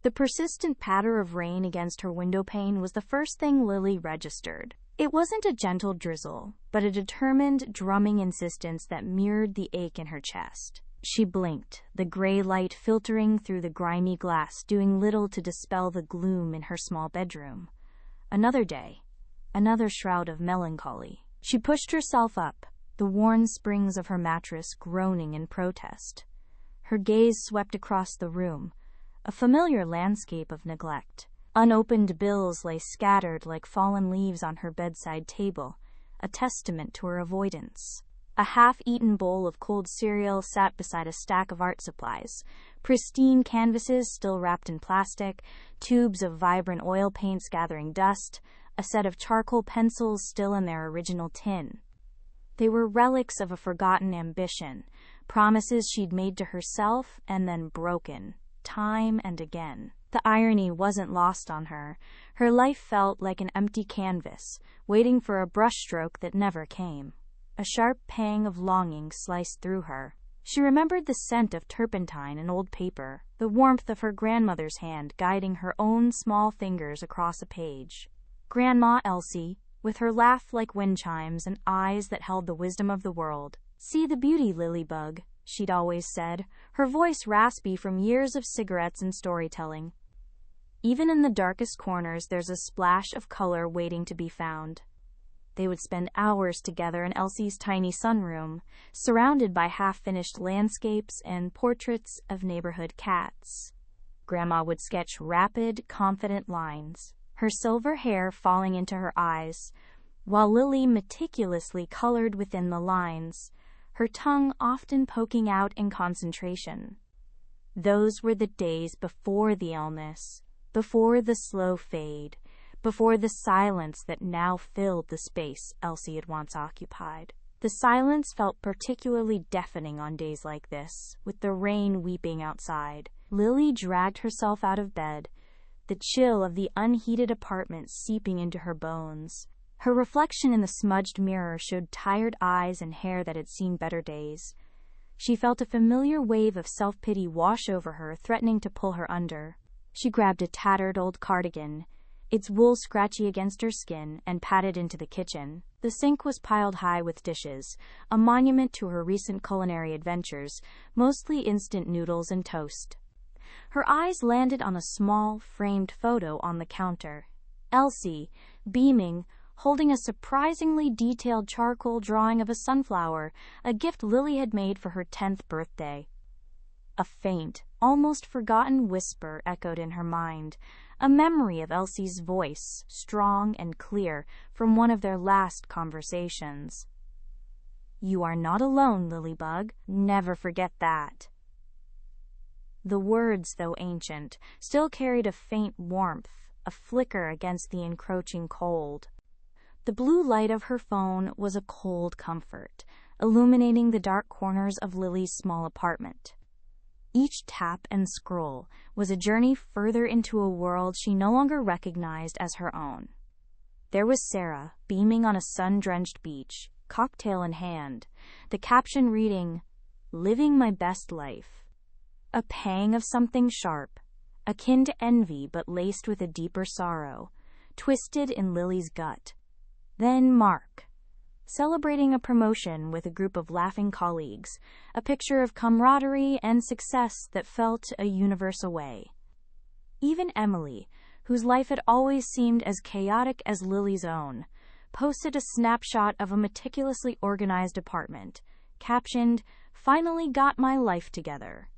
The persistent patter of rain against her windowpane was the first thing Lily registered. It wasn't a gentle drizzle, but a determined, drumming insistence that mirrored the ache in her chest. She blinked, the gray light filtering through the grimy glass, doing little to dispel the gloom in her small bedroom. Another day, another shroud of melancholy. She pushed herself up, the worn springs of her mattress groaning in protest. Her gaze swept across the room, a familiar landscape of neglect. Unopened bills lay scattered like fallen leaves on her bedside table, a testament to her avoidance. A half-eaten bowl of cold cereal sat beside a stack of art supplies, pristine canvases still wrapped in plastic, tubes of vibrant oil paints gathering dust, a set of charcoal pencils still in their original tin. They were relics of a forgotten ambition, promises she'd made to herself and then broken, time and again. The irony wasn't lost on her. Her life felt like an empty canvas, waiting for a brushstroke that never came. A sharp pang of longing sliced through her. She remembered the scent of turpentine and old paper, the warmth of her grandmother's hand guiding her own small fingers across a page. Grandma Elsie, with her laugh like wind chimes and eyes that held the wisdom of the world. "See the beauty, Lilybug," she'd always said, her voice raspy from years of cigarettes and storytelling. Even in the darkest corners there's a splash of color waiting to be found. They would spend hours together in Elsie's tiny sunroom, surrounded by half-finished landscapes and portraits of neighborhood cats. Grandma would sketch rapid, confident lines, her silver hair falling into her eyes, while Lily meticulously colored within the lines, her tongue often poking out in concentration. Those were the days before the illness, before the slow fade, before the silence that now filled the space Elsie had once occupied. The silence felt particularly deafening on days like this, with the rain weeping outside. Lily dragged herself out of bed, the chill of the unheated apartment seeping into her bones. Her reflection in the smudged mirror showed tired eyes and hair that had seen better days. She felt a familiar wave of self-pity wash over her, threatening to pull her under. She grabbed a tattered old cardigan, its wool scratchy against her skin, and padded into the kitchen. The sink was piled high with dishes, a monument to her recent culinary adventures, mostly instant noodles and toast. Her eyes landed on a small, framed photo on the counter. Elsie, beaming, holding a surprisingly detailed charcoal drawing of a sunflower, a gift Lily had made for her 10th birthday. A faint, almost forgotten whisper echoed in her mind, a memory of Elsie's voice, strong and clear, from one of their last conversations. "You are not alone, Lilybug. Never forget that." The words, though ancient, still carried a faint warmth, a flicker against the encroaching cold. The blue light of her phone was a cold comfort, illuminating the dark corners of Lily's small apartment. Each tap and scroll was a journey further into a world she no longer recognized as her own. There was Sarah, beaming on a sun-drenched beach, cocktail in hand, the caption reading, "Living my best life." A pang of something sharp, akin to envy but laced with a deeper sorrow, twisted in Lily's gut. Then Mark, celebrating a promotion with a group of laughing colleagues, a picture of camaraderie and success that felt a universe away. Even Emily, whose life had always seemed as chaotic as Lily's own, posted a snapshot of a meticulously organized apartment, captioned, "Finally got my life together."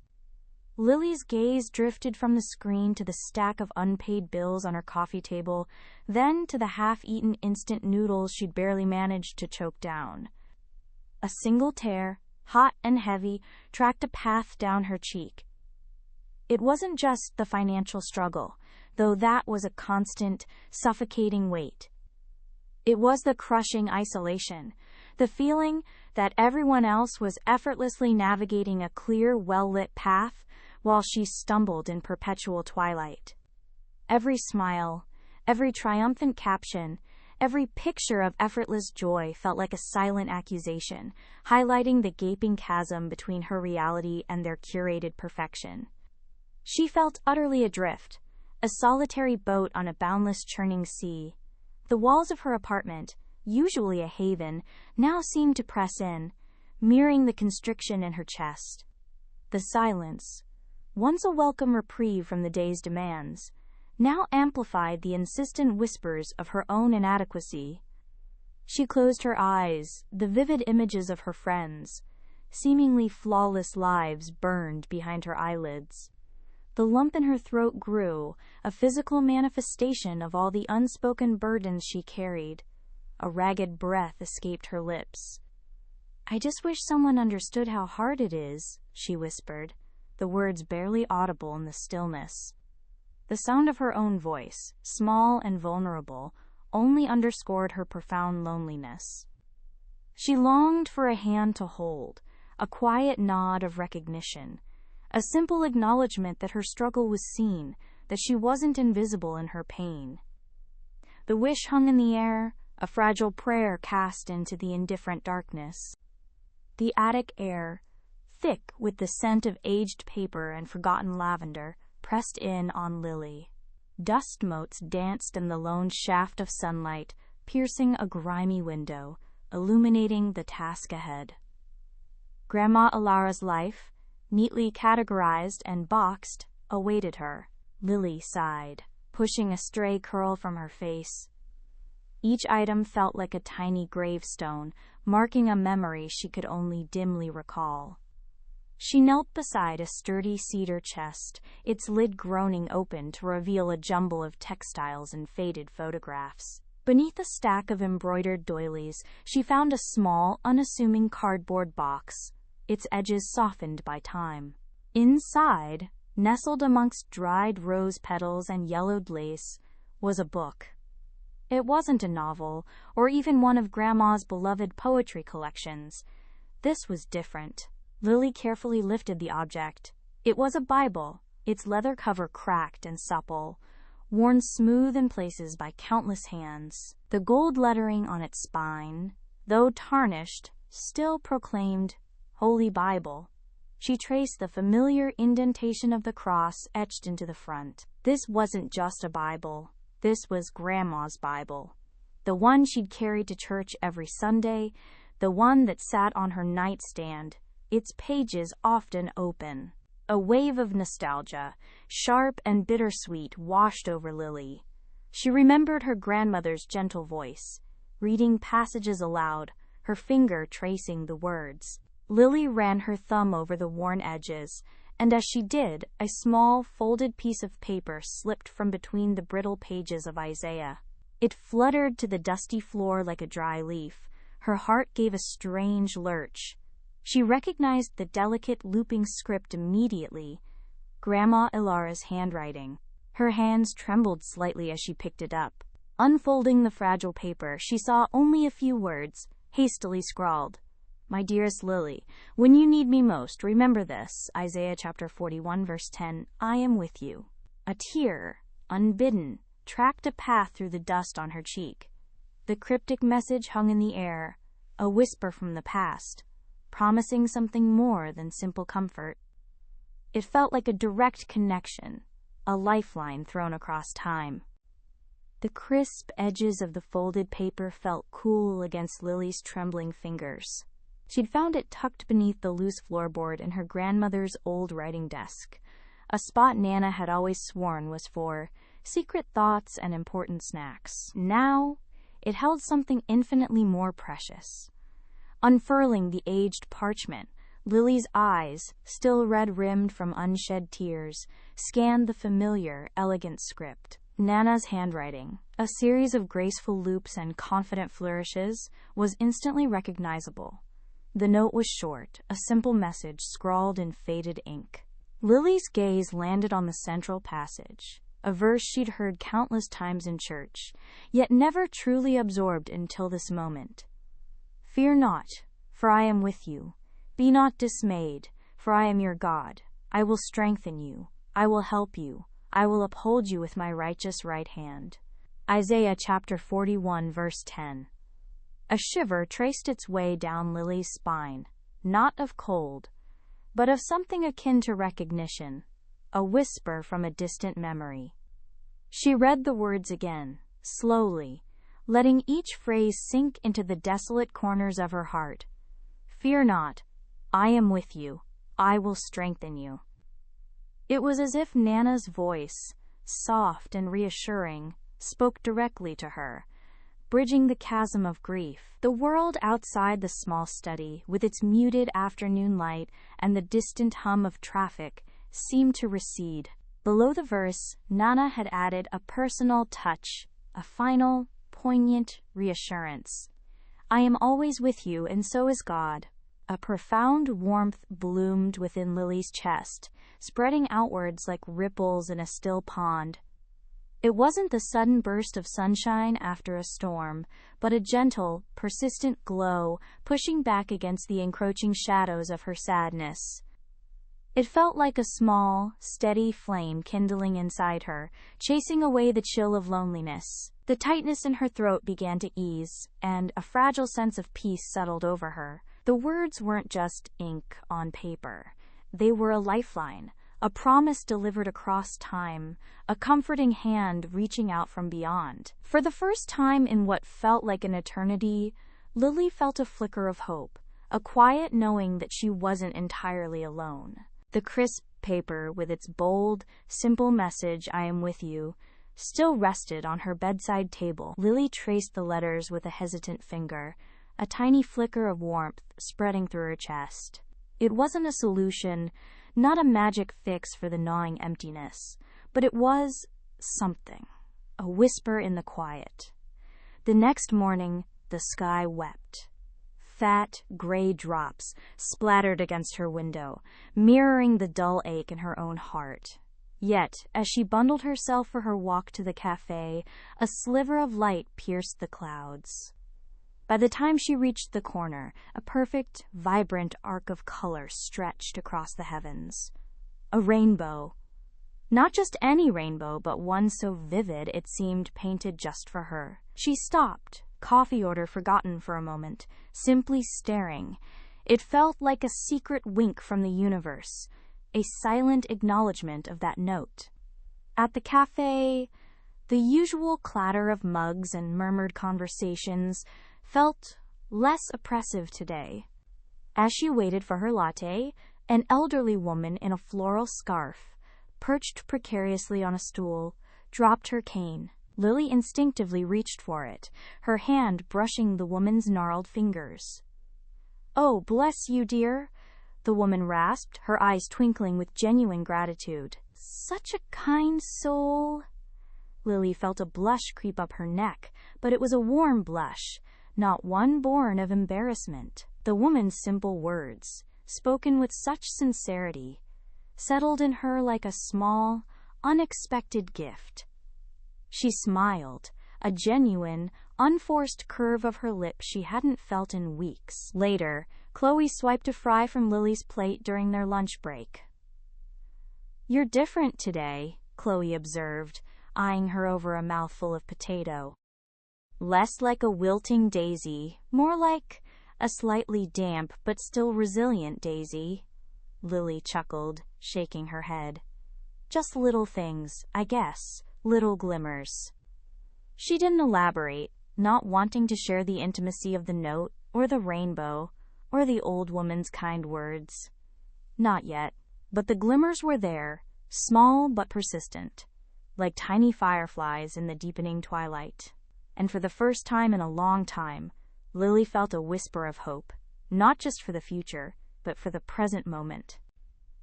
Lily's gaze drifted from the screen to the stack of unpaid bills on her coffee table, then to the half-eaten instant noodles she'd barely managed to choke down. A single tear, hot and heavy, tracked a path down her cheek. It wasn't just the financial struggle, though that was a constant, suffocating weight. It was the crushing isolation, the feeling that everyone else was effortlessly navigating a clear, well-lit path, while she stumbled in perpetual twilight. Every smile, every triumphant caption, every picture of effortless joy felt like a silent accusation, highlighting the gaping chasm between her reality and their curated perfection. She felt utterly adrift, a solitary boat on a boundless churning sea. The walls of her apartment, usually a haven, now seemed to press in, mirroring the constriction in her chest. The silence, once a welcome reprieve from the day's demands, now amplified the insistent whispers of her own inadequacy. She closed her eyes, the vivid images of her friends, seemingly flawless lives burned behind her eyelids. The lump in her throat grew, a physical manifestation of all the unspoken burdens she carried. A ragged breath escaped her lips. "I just wish someone understood how hard it is," she whispered, the words barely audible in the stillness. The sound of her own voice, small and vulnerable, only underscored her profound loneliness. She longed for a hand to hold, a quiet nod of recognition, a simple acknowledgement that her struggle was seen, that she wasn't invisible in her pain. The wish hung in the air, a fragile prayer cast into the indifferent darkness. The attic air, thick with the scent of aged paper and forgotten lavender, pressed in on Lily. Dust motes danced in the lone shaft of sunlight, piercing a grimy window, illuminating the task ahead. Grandma Alara's life, neatly categorized and boxed, awaited her. Lily sighed, pushing a stray curl from her face. Each item felt like a tiny gravestone, marking a memory she could only dimly recall. She knelt beside a sturdy cedar chest, its lid groaning open to reveal a jumble of textiles and faded photographs. Beneath a stack of embroidered doilies, she found a small, unassuming cardboard box, its edges softened by time. Inside, nestled amongst dried rose petals and yellowed lace, was a book. It wasn't a novel, or even one of Grandma's beloved poetry collections. This was different. Lily carefully lifted the object. It was a Bible, its leather cover cracked and supple, worn smooth in places by countless hands. The gold lettering on its spine, though tarnished, still proclaimed, "Holy Bible." She traced the familiar indentation of the cross etched into the front. This wasn't just a Bible. This was Grandma's Bible. The one she'd carried to church every Sunday, the one that sat on her nightstand, its pages often open. A wave of nostalgia, sharp and bittersweet, washed over Lily. She remembered her grandmother's gentle voice, reading passages aloud, her finger tracing the words. Lily ran her thumb over the worn edges, and as she did, a small, folded piece of paper slipped from between the brittle pages of Isaiah. It fluttered to the dusty floor like a dry leaf. Her heart gave a strange lurch. She recognized the delicate, looping script immediately, Grandma Ilara's handwriting. Her hands trembled slightly as she picked it up. Unfolding the fragile paper, she saw only a few words, hastily scrawled. "My dearest Lily, when you need me most, remember this." Isaiah chapter 41, verse 10, "I am with you." A tear, unbidden, tracked a path through the dust on her cheek. The cryptic message hung in the air, a whisper from the past, promising something more than simple comfort. It felt like a direct connection, a lifeline thrown across time. The crisp edges of the folded paper felt cool against Lily's trembling fingers. She'd found it tucked beneath the loose floorboard in her grandmother's old writing desk, a spot Nana had always sworn was for secret thoughts and important snacks. Now, it held something infinitely more precious. Unfurling the aged parchment, Lily's eyes, still red-rimmed from unshed tears, scanned the familiar, elegant script. Nana's handwriting, a series of graceful loops and confident flourishes, was instantly recognizable. The note was short, a simple message scrawled in faded ink. Lily's gaze landed on the central passage, a verse she'd heard countless times in church, yet never truly absorbed until this moment. "Fear not, for I am with you. Be not dismayed, for I am your God. I will strengthen you. I will help you. I will uphold you with my righteous right hand." Isaiah chapter 41, verse 10. A shiver traced its way down Lily's spine, not of cold, but of something akin to recognition. a whisper from a distant memory. She read the words again, slowly, letting each phrase sink into the desolate corners of her heart. Fear not, I am with you, I will strengthen you. It was as if Nana's voice, soft and reassuring, spoke directly to her, bridging the chasm of grief. The world outside the small study, with its muted afternoon light and the distant hum of traffic, seemed to recede. Below the verse, Nana had added a personal touch, a final, poignant reassurance. I am always with you, and so is God. A profound warmth bloomed within Lily's chest, spreading outwards like ripples in a still pond. It wasn't the sudden burst of sunshine after a storm, but a gentle, persistent glow pushing back against the encroaching shadows of her sadness. It felt like a small, steady flame kindling inside her, chasing away the chill of loneliness. The tightness in her throat began to ease, and a fragile sense of peace settled over her. The words weren't just ink on paper. They were a lifeline, a promise delivered across time, a comforting hand reaching out from beyond. For the first time in what felt like an eternity, Lily felt a flicker of hope, a quiet knowing that she wasn't entirely alone. The crisp paper, with its bold, simple message, I am with you, still rested on her bedside table. Lily traced the letters with a hesitant finger, a tiny flicker of warmth spreading through her chest. It wasn't a solution, not a magic fix for the gnawing emptiness, but it was something, a whisper in the quiet. The next morning, the sky wept. Fat, gray drops splattered against her window, mirroring the dull ache in her own heart. Yet, as she bundled herself for her walk to the cafe, a sliver of light pierced the clouds. By the time she reached the corner, a perfect, vibrant arc of color stretched across the heavens. A rainbow. Not just any rainbow, but one so vivid it seemed painted just for her. She stopped, coffee order forgotten for a moment, simply staring. It felt like a secret wink from the universe, a silent acknowledgement of that note. At the cafe, the usual clatter of mugs and murmured conversations felt less oppressive today. As she waited for her latte, an elderly woman in a floral scarf, perched precariously on a stool, dropped her cane. Lily instinctively reached for it, her hand brushing the woman's gnarled fingers. "Oh, bless you, dear," the woman rasped, her eyes twinkling with genuine gratitude. "Such a kind soul." Lily felt a blush creep up her neck, but it was a warm blush, not one born of embarrassment. The woman's simple words, spoken with such sincerity, settled in her like a small, unexpected gift. She smiled, a genuine, unforced curve of her lips she hadn't felt in weeks. Later, Chloe swiped a fry from Lily's plate during their lunch break. "You're different today," Chloe observed, eyeing her over a mouthful of potato. "Less like a wilting daisy, more like a slightly damp but still resilient daisy," Lily chuckled, shaking her head. "Just little things, I guess, little glimmers." She didn't elaborate, not wanting to share the intimacy of the note, or the rainbow, or the old woman's kind words. Not yet, but the glimmers were there, small but persistent, like tiny fireflies in the deepening twilight. And for the first time in a long time, Lily felt a whisper of hope, not just for the future, but for the present moment.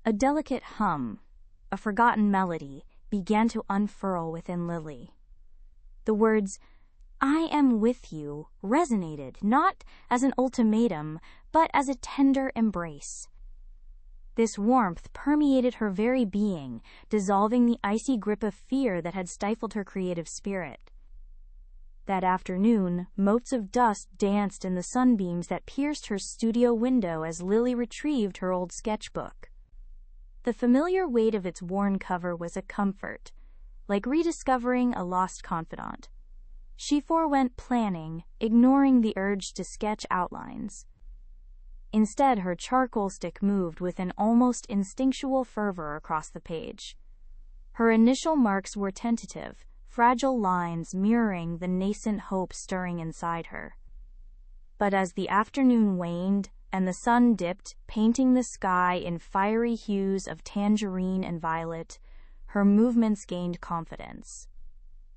A delicate hum, a forgotten melody, began to unfurl within Lily. The words, "I am with you," resonated, not as an ultimatum, but as a tender embrace. This warmth permeated her very being, dissolving the icy grip of fear that had stifled her creative spirit. That afternoon, motes of dust danced in the sunbeams that pierced her studio window as Lily retrieved her old sketchbook. The familiar weight of its worn cover was a comfort, like rediscovering a lost confidant. She forewent planning, ignoring the urge to sketch outlines. Instead, her charcoal stick moved with an almost instinctual fervor across the page. Her initial marks were tentative, fragile lines mirroring the nascent hope stirring inside her. But as the afternoon waned and the sun dipped, painting the sky in fiery hues of tangerine and violet, her movements gained confidence.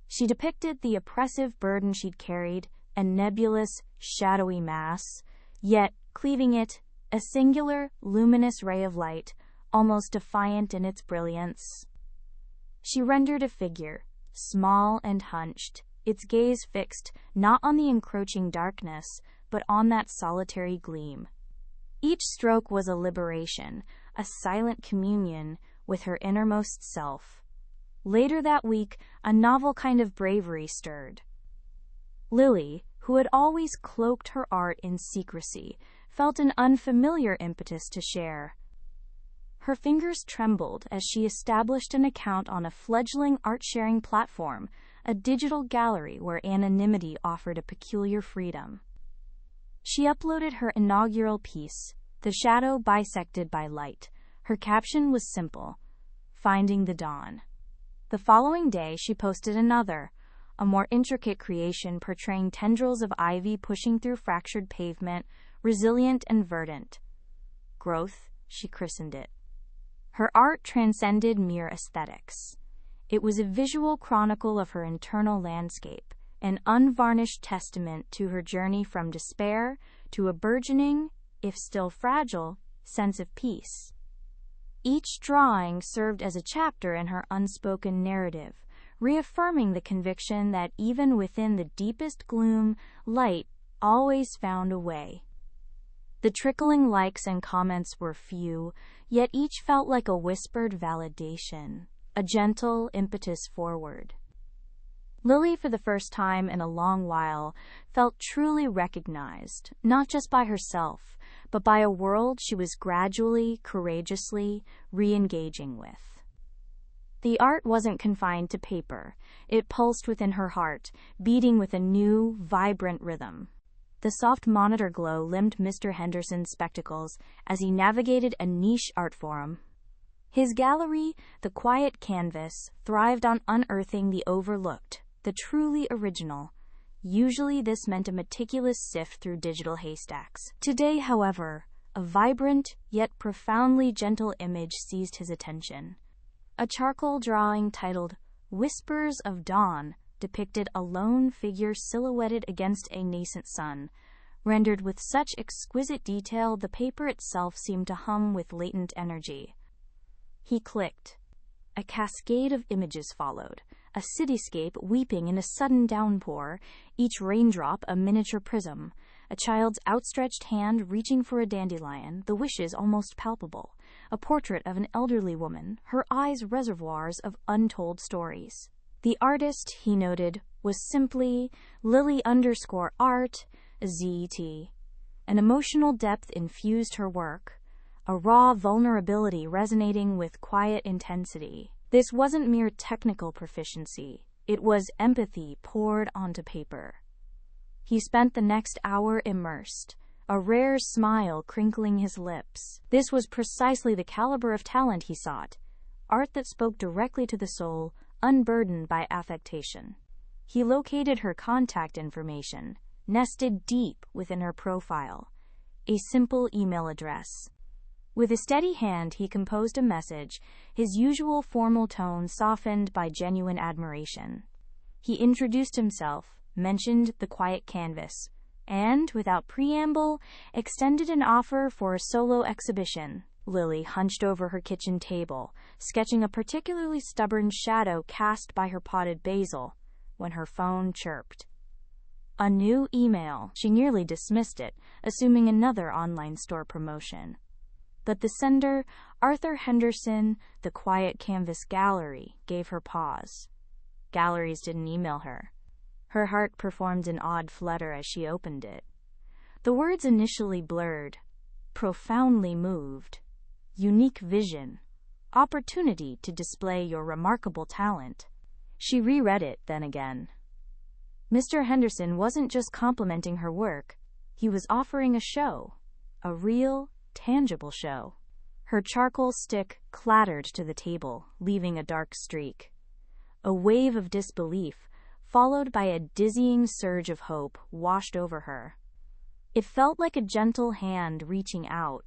She depicted the oppressive burden she'd carried, a nebulous, shadowy mass, yet, cleaving it, a singular, luminous ray of light, almost defiant in its brilliance. She rendered a figure, small and hunched, its gaze fixed not on the encroaching darkness, but on that solitary gleam. Each stroke was a liberation, a silent communion with her innermost self. Later that week, a novel kind of bravery stirred. Lily, who had always cloaked her art in secrecy, felt an unfamiliar impetus to share. Her fingers trembled as she established an account on a fledgling art-sharing platform, a digital gallery where anonymity offered a peculiar freedom. She uploaded her inaugural piece, The Shadow Bisected by Light. Her caption was simple, "Finding the Dawn." The following day, she posted another, a more intricate creation portraying tendrils of ivy pushing through fractured pavement, resilient and verdant. Growth, she christened it. Her art transcended mere aesthetics. It was a visual chronicle of her internal landscape, an unvarnished testament to her journey from despair to a burgeoning, if still fragile, sense of peace. Each drawing served as a chapter in her unspoken narrative, reaffirming the conviction that even within the deepest gloom, light always found a way. The trickling likes and comments were few, yet each felt like a whispered validation, a gentle impetus forward. Lily, for the first time in a long while, felt truly recognized, not just by herself, but by a world she was gradually, courageously re-engaging with. The art wasn't confined to paper. It pulsed within her heart, beating with a new, vibrant rhythm. The soft monitor glow limned Mr. Henderson's spectacles as he navigated a niche art forum. His gallery, The Quiet Canvas, thrived on unearthing the overlooked, the truly original. Usually this meant a meticulous sift through digital haystacks. Today, however, a vibrant yet profoundly gentle image seized his attention. A charcoal drawing titled Whispers of Dawn depicted a lone figure silhouetted against a nascent sun. Rendered with such exquisite detail, the paper itself seemed to hum with latent energy. He clicked. A cascade of images followed, a cityscape weeping in a sudden downpour, each raindrop a miniature prism, a child's outstretched hand reaching for a dandelion, the wishes almost palpable, a portrait of an elderly woman, her eyes reservoirs of untold stories. The artist, he noted, was simply Lily_art, ZT. An emotional depth infused her work, a raw vulnerability resonating with quiet intensity. This wasn't mere technical proficiency. It was empathy poured onto paper. He spent the next hour immersed, a rare smile crinkling his lips. This was precisely the caliber of talent he sought, art that spoke directly to the soul, unburdened by affectation. He located her contact information, nested deep within her profile, a simple email address. With a steady hand, he composed a message, his usual formal tone softened by genuine admiration. He introduced himself, mentioned The Quiet Canvas, and, without preamble, extended an offer for a solo exhibition. Lily hunched over her kitchen table, sketching a particularly stubborn shadow cast by her potted basil, when her phone chirped. A new email. She nearly dismissed it, assuming another online store promotion. But the sender, Arthur Henderson, The Quiet Canvas Gallery, gave her pause. Galleries didn't email her. Her heart performed an odd flutter as she opened it. The words initially blurred, profoundly moved, unique vision, opportunity to display your remarkable talent. She reread it then again. Mr. Henderson wasn't just complimenting her work, he was offering a show. A real, tangible show. Her charcoal stick clattered to the table, leaving a dark streak. A wave of disbelief, followed by a dizzying surge of hope, washed over her. It felt like a gentle hand reaching out,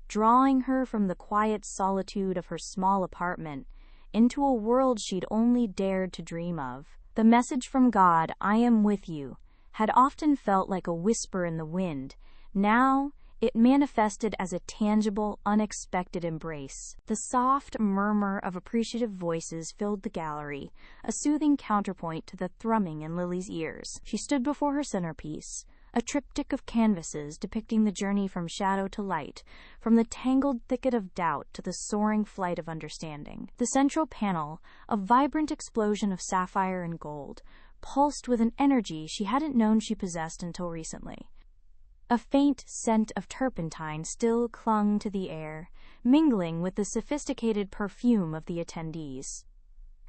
drawing her from the quiet solitude of her small apartment into a world she'd only dared to dream of. The message from God, "I am with you," had often felt like a whisper in the wind. Now, it manifested as a tangible, unexpected embrace. The soft murmur of appreciative voices filled the gallery, a soothing counterpoint to the thrumming in Lily's ears. She stood before her centerpiece, a triptych of canvases depicting the journey from shadow to light, from the tangled thicket of doubt to the soaring flight of understanding. The central panel, a vibrant explosion of sapphire and gold, pulsed with an energy she hadn't known she possessed until recently. A faint scent of turpentine still clung to the air, mingling with the sophisticated perfume of the attendees.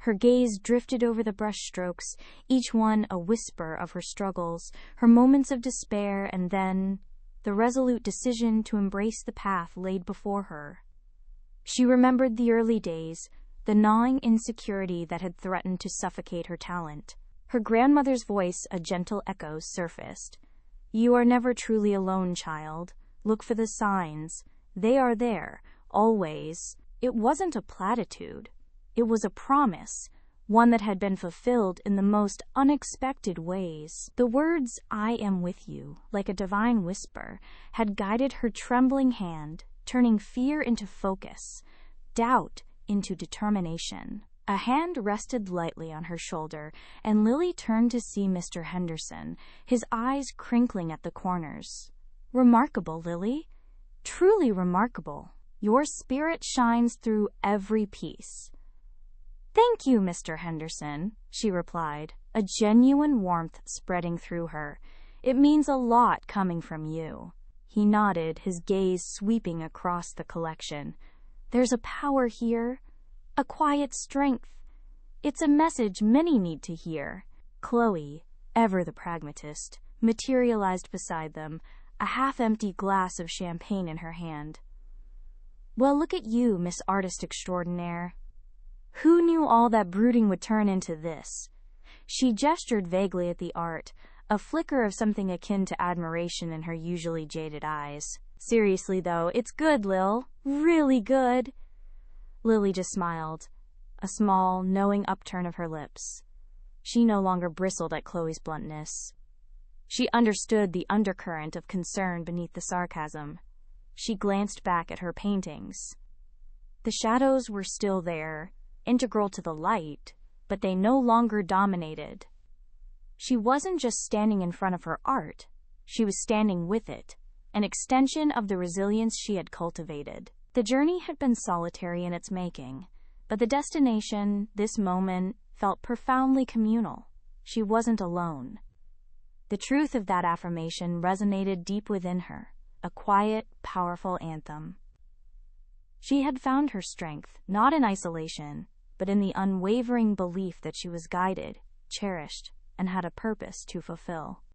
Her gaze drifted over the brushstrokes, each one a whisper of her struggles, her moments of despair, and then the resolute decision to embrace the path laid before her. She remembered the early days, the gnawing insecurity that had threatened to suffocate her talent. Her grandmother's voice, a gentle echo, surfaced. "You are never truly alone, child. Look for the signs. They are there, always." It wasn't a platitude. It was a promise, one that had been fulfilled in the most unexpected ways. The words, "I am with you," like a divine whisper, had guided her trembling hand, turning fear into focus, doubt into determination. A hand rested lightly on her shoulder, and Lily turned to see Mr. Henderson, his eyes crinkling at the corners. "Remarkable, Lily. Truly remarkable. Your spirit shines through every piece." "Thank you, Mr. Henderson," she replied, a genuine warmth spreading through her. "It means a lot coming from you." He nodded, his gaze sweeping across the collection. "There's a power here, a quiet strength. It's a message many need to hear." Chloe, ever the pragmatist, materialized beside them, a half-empty glass of champagne in her hand. "Well, look at you, Miss Artist Extraordinaire. Who knew all that brooding would turn into this?" She gestured vaguely at the art, a flicker of something akin to admiration in her usually jaded eyes. "Seriously, though, it's good, Lil. Really good." Lily just smiled, a small, knowing upturn of her lips. She no longer bristled at Chloe's bluntness. She understood the undercurrent of concern beneath the sarcasm. She glanced back at her paintings. The shadows were still there, integral to the light, but they no longer dominated. She wasn't just standing in front of her art, she was standing with it, an extension of the resilience she had cultivated. The journey had been solitary in its making, but the destination, this moment, felt profoundly communal. She wasn't alone. The truth of that affirmation resonated deep within her, a quiet, powerful anthem. She had found her strength, not in isolation, but in the unwavering belief that she was guided, cherished, and had a purpose to fulfill.